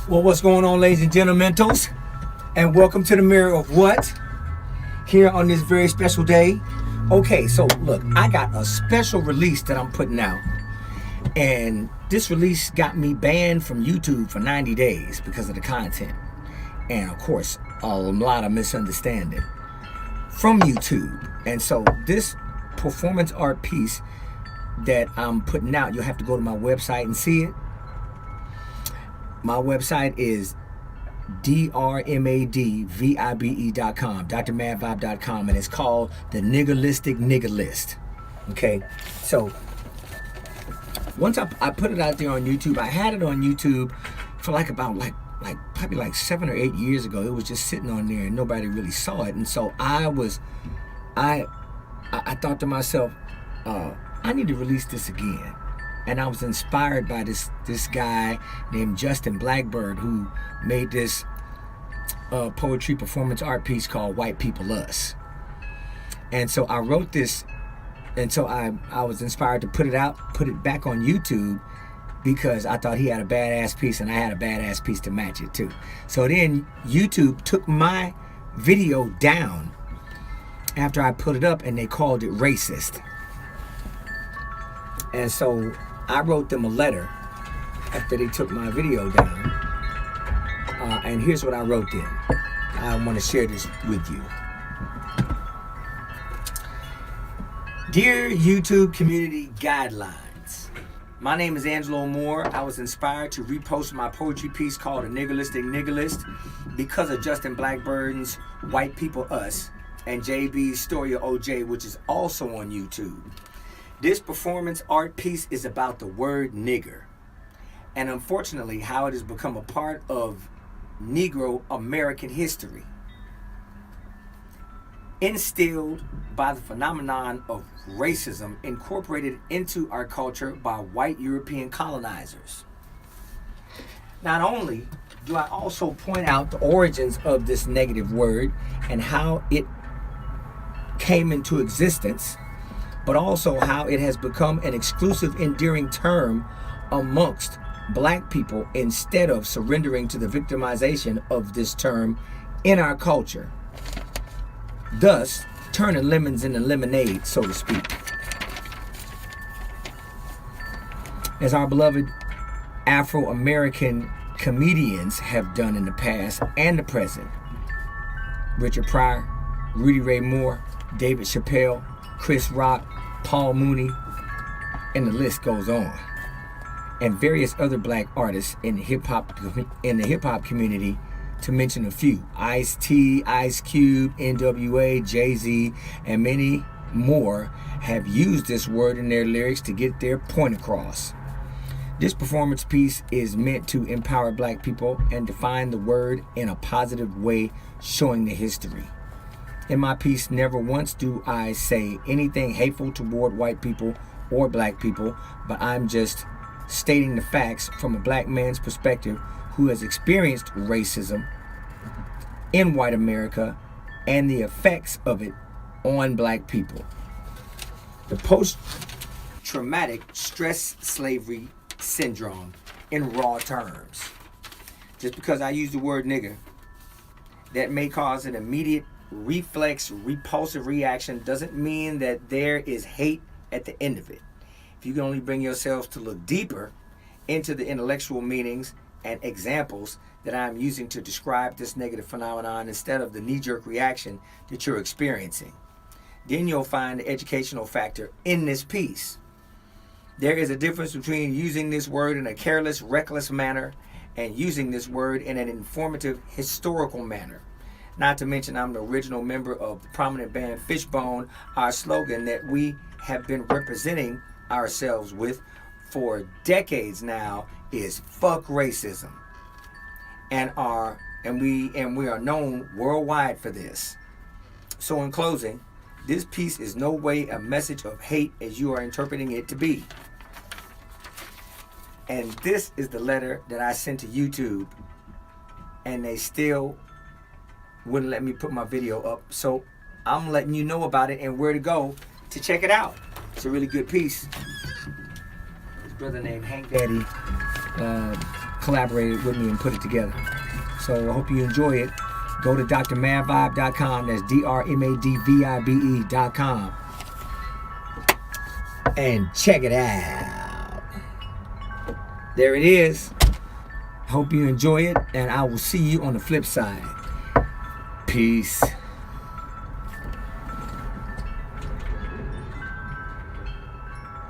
Well, what's going on, ladies and gentlemen? And welcome to the Mirror of What? Here on this very special day. Okay, so look, I got a special release that I'm putting out. And this release got me banned from YouTube for 90 days because of the content. And of course, a lot of misunderstanding from YouTube. And so this performance art piece that I'm putting out, you'll have to go to my website and see it. My website is drmadvibe.com, drmadvibe.com, and it's called the Niggerlistic Nigger List. Okay, so once I put it out there on YouTube, I had it on YouTube for probably like 7 or 8 years ago. It was just sitting on there and nobody really saw it. And so I thought to myself, I need to release this again. And I was inspired by this guy named Justin Blackbird, who made this poetry performance art piece called White People Us. And so I wrote this, and so I was inspired to put it back on YouTube, because I thought he had a badass piece and I had a badass piece to match it too. So then YouTube took my video down after I put it up, and they called it racist. And so I wrote them a letter after they took my video down. And here's what I wrote them. I want to share this with you. Dear YouTube Community Guidelines, my name is Angelo Moore. I was inspired to repost my poetry piece called A Niggerlistic Nigger List because of Justin Blackbird's White People Us and JB's Story of OJ, which is also on YouTube. This performance art piece is about the word nigger, and unfortunately how it has become a part of Negro American history, instilled by the phenomenon of racism incorporated into our culture by white European colonizers. Not only do I also point out the origins of this negative word and how it came into existence, but also how it has become an exclusive, endearing term amongst black people instead of surrendering to the victimization of this term in our culture, thus turning lemons into lemonade, so to speak. As our beloved Afro-American comedians have done in the past and the present. Richard Pryor, Rudy Ray Moore, David Chappelle, Chris Rock, Paul Mooney, and the list goes on. And various other black artists in the hip hop community, to mention a few: Ice-T, Ice Cube, NWA, Jay-Z, and many more have used this word in their lyrics to get their point across. This performance piece is meant to empower black people and define the word in a positive way, showing the history. In my piece, never once do I say anything hateful toward white people or black people, but I'm just stating the facts from a black man's perspective who has experienced racism in white America and the effects of it on black people. The post-traumatic stress slavery syndrome in raw terms. Just because I use the word nigger, that may cause an immediate reflex repulsive reaction doesn't mean that there is hate at the end of it. If you can only bring yourselves to look deeper into the intellectual meanings and examples that I'm using to describe this negative phenomenon instead of the knee-jerk reaction that you're experiencing, then you'll find the educational factor in this piece. There is a difference between using this word in a careless, reckless manner and using this word in an informative, historical manner. Not to mention, I'm the original member of the prominent band Fishbone. Our slogan that we have been representing ourselves with for decades now is "Fuck Racism," and we are known worldwide for this. So, in closing, this piece is no way a message of hate as you are interpreting it to be. And this is the letter that I sent to YouTube, and they still wouldn't let me put my video up. So I'm letting you know about it and where to go to check it out. It's a really good piece. This brother named Hank Daddy collaborated with me and put it together. So I hope you enjoy it. Go to drmadvibe.com. That's drmadvibe.com. And check it out. There it is. Hope you enjoy it, and I will see you on the flip side. Peace.